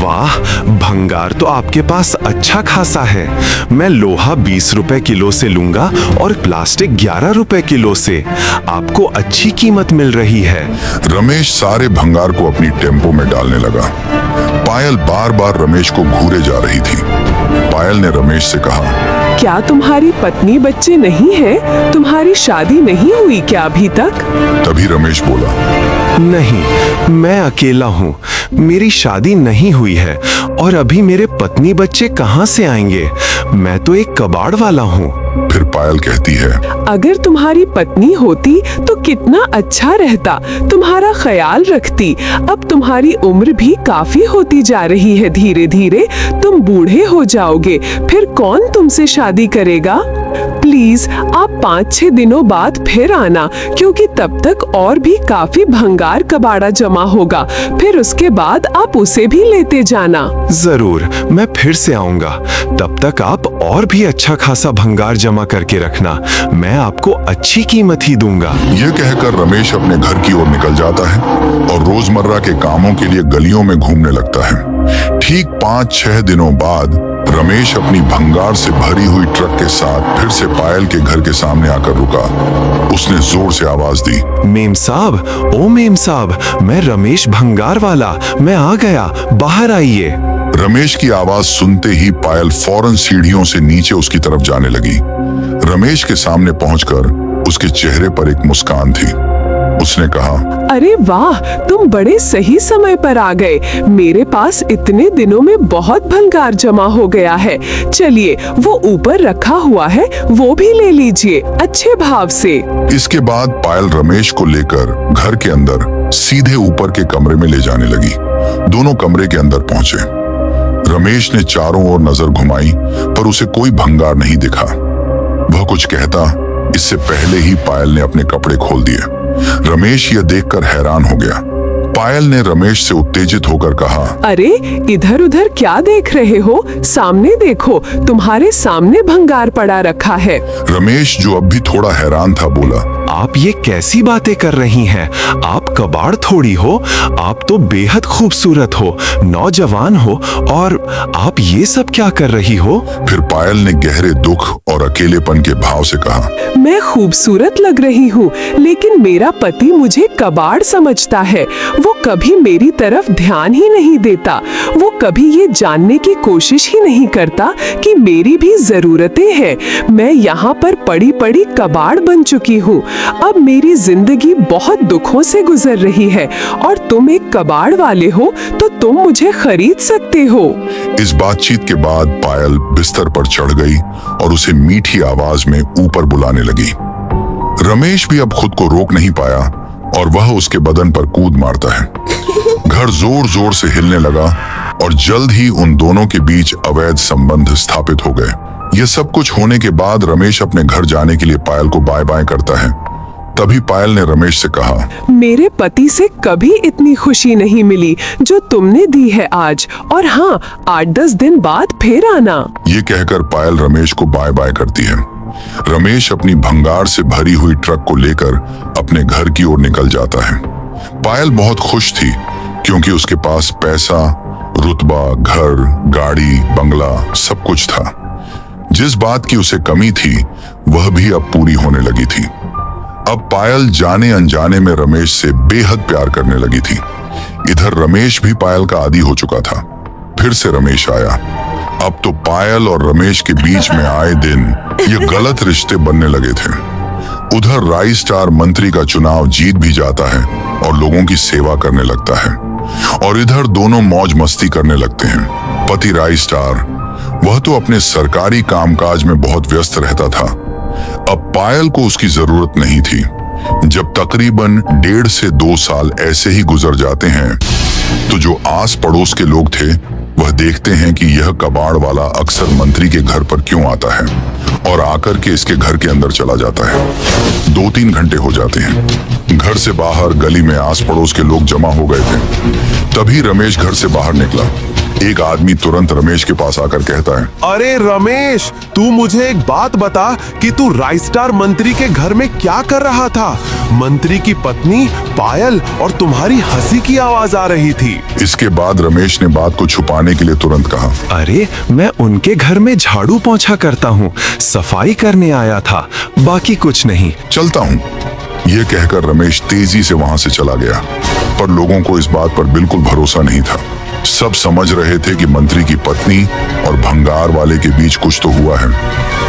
वाह, भंगार तो आपके पास अच्छा खासा है। मैं लोहा 20 रुपए किलो से लूंगा और प्लास्टिक 11 रुपए किलो से। आपको अच्छी कीमत मिल रही है। रमेश सारे भंगार को अपनी टेम्पो में डालने लगा। पायल बार बार रमेश को घूरे जा रही थी। पायल ने रमेश से कहा, क्या तुम्हारी पत्नी बच्चे नहीं हैं? तुम्हारी शादी नहीं हुई क्या अभी तक? तभी रमेश बोला, नहीं, मैं अकेला हूँ। मेरी शादी नहीं हुई है और अभी मेरे पत्नी बच्चे कहाँ से आएंगे? मैं तो एक कबाड़ वाला हूँ। फिर पायल कहती है, अगर तुम्हारी पत्नी होती तो कितना अच्छा रहता, तुम्हारा ख्याल रखती। अब तुम्हारी उम्र भी काफी होती जा रही है, धीरे धीरे तुम बूढ़े हो जाओगे, फिर कौन तुमसे शादी करेगा? प्लीज आप 5-6 दिनों बाद फिर आना, क्योंकि तब तक और भी काफी भंगार कबाड़ा जमा होगा। फिर उसके बाद आप उसे भी लेते जाना। जरूर, मैं फिर से आऊंगा। तब तक आप और भी अच्छा खासा भंगार जमा करके रखना। मैं आपको अच्छी कीमत ही दूंगा। यह कहकर रमेश अपने घर की ओर निकल जाता है और रोजमर्रा के कामों के लिए गलियों में घूमने लगता है। ठीक 5-6 दिनों बाद रमेश अपनी भंगार से भरी हुई ट्रक के साथ फिर से पायल के घर के सामने आकर रुका। उसने जोर से आवाज दी, मेम साहब, ओ मेम साहब, मैं रमेश भंगार वाला, मैं आ गया, बाहर आइए। रमेश की आवाज सुनते ही पायल फौरन सीढ़ियों से नीचे उसकी तरफ जाने लगी। रमेश के सामने पहुंचकर उसके चेहरे पर एक मुस्कान थी। उसने कहा, अरे वाह, तुम बड़े सही समय पर आ गए। मेरे पास इतने दिनों में बहुत भंगार जमा हो गया है। चलिए, वो ऊपर रखा हुआ है, वो भी ले लीजिए अच्छे भाव से। इसके बाद पायल रमेश को लेकर घर के अंदर सीधे ऊपर के कमरे में ले जाने लगी। दोनों कमरे के अंदर पहुंचे। रमेश ने चारों ओर नजर घुमाई, पर उसे कोई भंगार नहीं दिखा। वह कुछ कहता, इससे पहले ही पायल ने अपने कपड़े खोल दिए। रमेश यह देखकर हैरान हो गया। पायल ने रमेश से उत्तेजित होकर कहा, अरे इधर उधर क्या देख रहे हो? सामने देखो, तुम्हारे सामने भंगार पड़ा रखा है। रमेश, जो अब भी थोड़ा हैरान था, बोला, आप ये कैसी बातें कर रही हैं? आप कबाड़ थोड़ी हो, आप तो बेहद खूबसूरत हो, नौजवान हो, और आप ये सब क्या कर रही हो? फिर पायल ने गहरे दुख और अकेलेपन के भाव से कहा, मैं खूबसूरत लग रही हूँ, लेकिन मेरा पति मुझे कबाड़ समझता है। वो कभी मेरी तरफ ध्यान ही नहीं देता। वो कभी ये जानने की कोशिश ही नहीं करता कि मेरी भी जरूरतें हैं। मैं यहाँ पर पड़ी पड़ी कबाड़ बन चुकी हूँ। अब मेरी जिंदगी बहुत दुखों से गुजर रही है, और तुम एक कबाड़ वाले हो, तो तुम मुझे खरीद सकते हो। इस बातचीत के बाद पायल बिस्तर पर चढ़ गई और उसे मीठी आवाज में ऊपर बुलाने लगी। रमेश भी अब खुद को रोक नहीं पाया और वह उसके बदन पर कूद मारता है। घर जोर जोर से हिलने लगा और जल्द ही उन दोनों के बीच अवैध संबंध स्थापित हो गए। यह सब कुछ होने के बाद रमेश अपने घर जाने के लिए पायल को बाय बाय करता है। तभी पायल ने रमेश से कहा, मेरे पति से कभी इतनी खुशी नहीं मिली जो तुमने दी है आज, और हाँ, 8-10 दिन बाद फिर आना। ये कहकर पायल रमेश को बाय बाय करती है। रमेश अपनी भंगार से भरी हुई ट्रक को लेकर अपने घर की ओर निकल जाता है। पायल बहुत खुश थी, क्योंकि उसके पास पैसा, रुतबा, घर, गाड़ी, बंगला सब कुछ था। जिस बात की उसे कमी थी, वह भी अब पूरी होने लगी थी। अब पायल जाने अनजाने में रमेश से बेहद प्यार करने लगी थी। इधर रमेश भी पायल का आदी हो चुका था। फिर से रमेश आया। अब तो पायल और रमेश के बीच में आए दिन ये गलत रिश्ते बनने लगे थे। उधर राई स्टार मंत्री का चुनाव जीत भी जाता है और लोगों की सेवा करने लगता है, और इधर दोनों मौज मस्ती करने लगते हैं। पति राई स्टार, वह तो अपने सरकारी कामकाज में बहुत व्यस्त रहता था। अब पायल को उसकी जरूरत नहीं थी। जब तकरीबन 1.5 से 2 साल ऐसे ही गुजर जाते हैं, तो जो आस पड़ोस के लोग थे वह देखते हैं कि यह कबाड़ वाला अक्सर मंत्री के घर पर क्यों आता है, और आकर के इसके घर के अंदर चला जाता है। 2-3 घंटे हो जाते हैं। घर से बाहर गली में आस पड़ोस के लोग जमा हो गए थे। तभी रमेश घर से बाहर निकला। एक आदमी तुरंत रमेश के पास आकर कहता है, अरे रमेश, तू मुझे एक बात बता कि तू राइस्टार मंत्री के घर में क्या कर रहा था? मंत्री की पत्नी पायल और तुम्हारी हंसी की आवाज आ रही थी। इसके बाद रमेश ने बात को छुपाने के लिए तुरंत कहा, अरे मैं उनके घर में झाड़ू पोंछा करता हूँ, सफाई करने आया था, बाकी कुछ नहीं। चलता हूँ। यह कहकर रमेश तेजी से वहां से चला गया, पर लोगों को इस बात पर बिल्कुल भरोसा नहीं था। सब समझ रहे थे कि मंत्री की पत्नी और भंगार वाले के बीच कुछ तो हुआ है।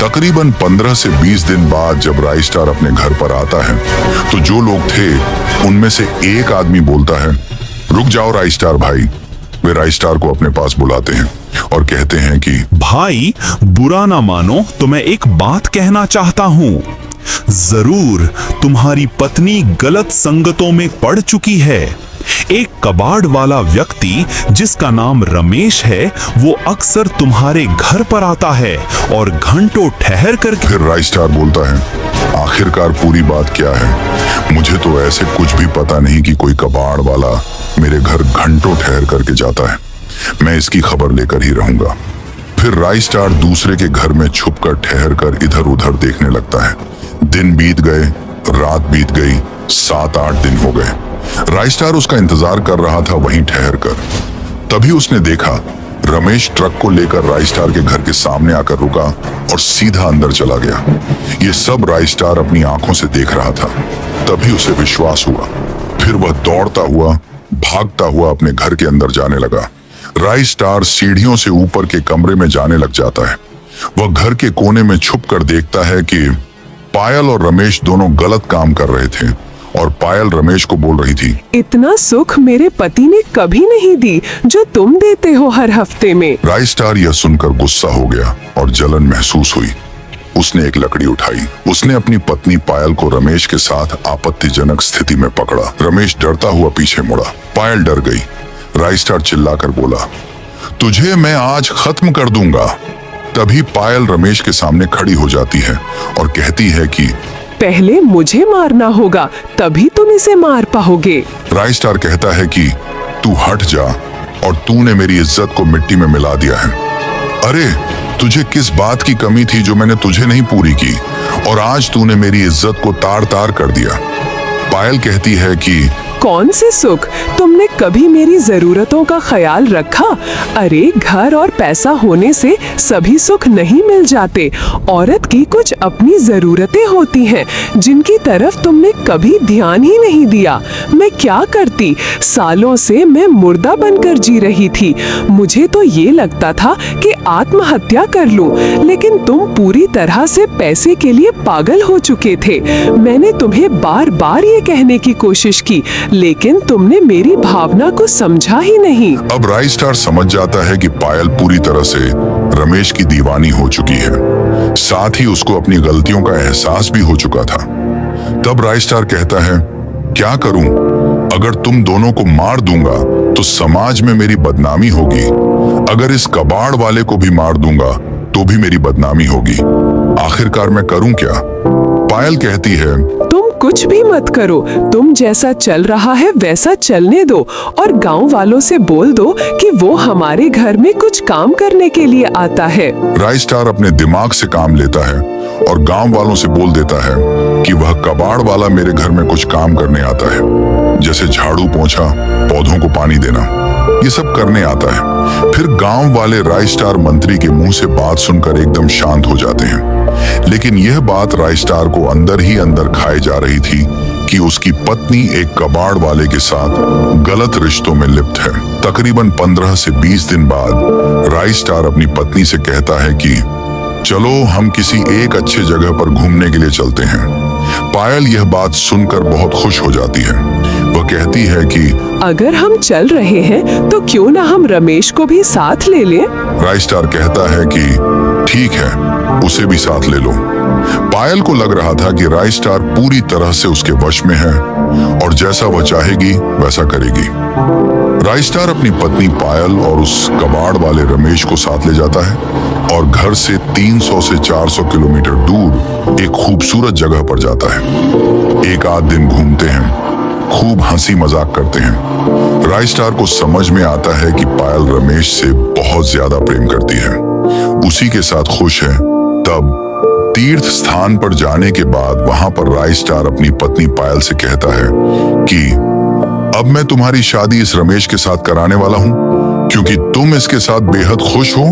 तकरीबन 15 से 20 दिन बाद जब राइस्टार अपने घर पर आता है, तो जो लोग थे उनमें से एक आदमी बोलता है, रुक जाओ राइस्टार भाई। वे राइस्टार को अपने पास बुलाते हैं और कहते हैं कि भाई, बुरा ना मानो तो मैं एक बात कहना चाहता हूँ। जरूर तुम्हारी पत्नी गलत संगतों में पड़ चुकी है। एक कबाड़ वाला व्यक्ति जिसका नाम रमेश है, वो अक्सर तुम्हारे घर पर आता है और घंटों ठहर कर। फिर राइस्टार बोलता है, आखिरकार पूरी बात क्या है? मुझे तो ऐसे कुछ भी पता नहीं कि कोई कबाड़ वाला मेरे घर घंटों ठहर करके जाता है। मैं इसकी खबर लेकर ही रहूंगा। फिर राइस्टार दूसरे के घर में छुपकर ठहर कर इधर उधर देखने लगता है। दिन बीत गए, रात बीत गई, 7-8 दिन हो गए। राइस्टार उसका इंतजार कर रहा था वहीं ठहर कर। तभी उसने देखा रमेश ट्रक को लेकर राइस्टार के घर के सामने आकर रुका और सीधा अंदर चला गया। ये सब राइस्टार अपनी आंखों से देख रहा था। तभी उसे विश्वास हुआ। फिर वह दौड़ता हुआ, भागता हुआ अपने घर के अंदर जाने लगा। राइस्टार सीढ़ियों से ऊपर के कमरे में जाने लग जाता है। वह घर के कोने में छुप कर देखता है कि पायल और रमेश दोनों गलत काम कर रहे थे और पायल रमेश को बोल रही थी, इतना सुख मेरे पति ने कभी नहीं दी जो तुम देते हो हर हफ्ते में। राइस्टार यह सुनकर गुस्सा हो गया और जलन महसूस हुई। उसने एक लकड़ी उठाई। उसने अपनी पत्नी पायल को रमेश के साथ आपत्तिजनक स्थिति में पकड़ा। रमेश डरता हुआ पीछे मुड़ा। पायल डर गई। राइस्टार चिल्लाकर बोला, तुझे मैं आज खत्म कर दूंगा। तभी पायल रमेश के सामने खड़ी हो जाती है और कहती है कि पहले मुझे मारना होगा, तभी तुम इसे मार पाओगे। राइस्टार कहता है कि तू हट जा और तूने मेरी इज्जत को मिट्टी में मिला दिया है। अरे तुझे किस बात की कमी थी जो मैंने तुझे नहीं पूरी की, और आज तूने मेरी इज्जत को तार तार कर दिया। पायल कहती है कि कौन से सुख? तुमने कभी मेरी जरूरतों का ख्याल रखा? अरे घर और पैसा होने से सभी सुख नहीं मिल जाते। औरत की कुछ अपनी जरूरतें होती हैं जिनकी तरफ तुमने कभी ध्यान ही नहीं दिया। मैं क्या करती? सालों से मैं मुर्दा बनकर जी रही थी। मुझे तो ये लगता था कि आत्महत्या कर लूं, लेकिन तुम पूरी तरह से पैसे के लिए पागल हो चुके थे। मैंने तुम्हें बार बार ये कहने की कोशिश की, लेकिन तुमने मेरी भावना को समझा ही नहीं। अब राइस्टार समझ जाता है कि पायल पूरी तरह से रमेश की दीवानी हो चुकी है। साथ ही उसको अपनी गलतियों का एहसास भी हो चुका था। तब राइस्टार कहता है, क्या करूं? अगर तुम दोनों को मार दूंगा तो समाज में मेरी बदनामी होगी। अगर इस कबाड़ वाले को भी मार दूंगा तो भी मेरी बदनामी होगी। आखिरकार मैं करूं क्या? पायल कहती है, तुम कुछ भी मत करो। तुम जैसा चल रहा है वैसा चलने दो और गांव वालों से बोल दो कि वो हमारे घर में कुछ काम करने के लिए आता है। राइस्टार अपने दिमाग से काम लेता है और गांव वालों से बोल देता है कि वह कबाड़ वाला मेरे घर में कुछ काम करने आता है, जैसे झाड़ू पोंछा, पौधों को पानी देना, ये सब करने आता है। फिर गांव वाले राइस्टार मंत्री के मुंह से बात सुनकर एकदम शांत हो जाते हैं। लेकिन यह बात राइस्टार को अंदर ही अंदर खाए जा रही थी कि उसकी पत्नी एक कबाड़ वाले के साथ गलत रिश्तों में लिप्त है। तकरीबन 15 से 20 दिन बाद राइस्टार अपनी पत्नी से कहता है कि चलो हम किसी एक अच्छे जगह पर घूमने के लिए चलते हैं। पायल यह बात सुनकर बहुत खुश हो जाती है। वह कहती है कि अगर हम चल रहे हैं तो क्यों ना हम रमेश को भी साथ ले लें? राइस्टार कहता है कि ठीक है, उसे भी साथ ले लो। पायल को लग रहा था कि राइस्टार पूरी तरह से उसके वश में है और जैसा वह चाहेगी वैसा करेगी। राइस्टार अपनी पत्नी पायल और उस कबाड़ वाले रमेश को साथ ले जाता है और घर से 300 से 400 किलोमीटर दूर एक खूबसूरत जगह पर जाता है। एक आध दिन घूमते हैं, खूब हंसी मजाक करते हैं। राय स्टार को समझ में आता है कि पायल रमेश से बहुत ज्यादा प्रेम करती है, उसी के साथ खुश है। तब तीर्थ स्थान पर जाने के बाद वहां पर राय स्टार अपनी पत्नी पायल से कहता है कि अब मैं तुम्हारी शादी इस रमेश के साथ कराने वाला हूं, क्योंकि तुम इसके साथ बेहद खुश हो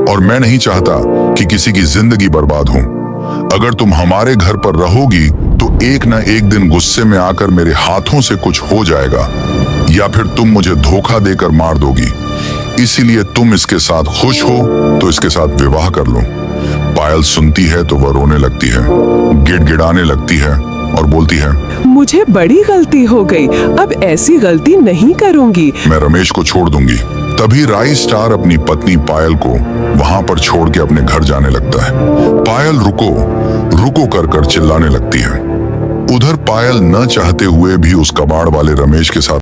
और मैं नहीं चाहता कि किसी की जिंदगी बर्बाद हो। अगर तुम हमारे घर पर रहोगी तो एक ना एक दिन गुस्से में आकर मेरे हाथों से कुछ हो जाएगा, या फिर तुम मुझे धोखा देकर मार दोगी। इसीलिए तुम इसके साथ खुश हो तो इसके साथ विवाह कर लो। पायल सुनती है तो वह रोने लगती है, गिड़गिड़ाने लगती है और बोलती है, मुझे बड़ी गलती हो गई, अब ऐसी गलती नहीं करूंगी। मैं रमेश को छोड़ दूंगी। तभी राय स्टार अपनी पत्नी पायल को वहां पर छोड़ के अपने घर जाने लगता है। पायल रुको रुको कर चिल्लाने लगती है। उधर पायल न चाहते हुए भी उस कबाड़ वाले रमेश के साथ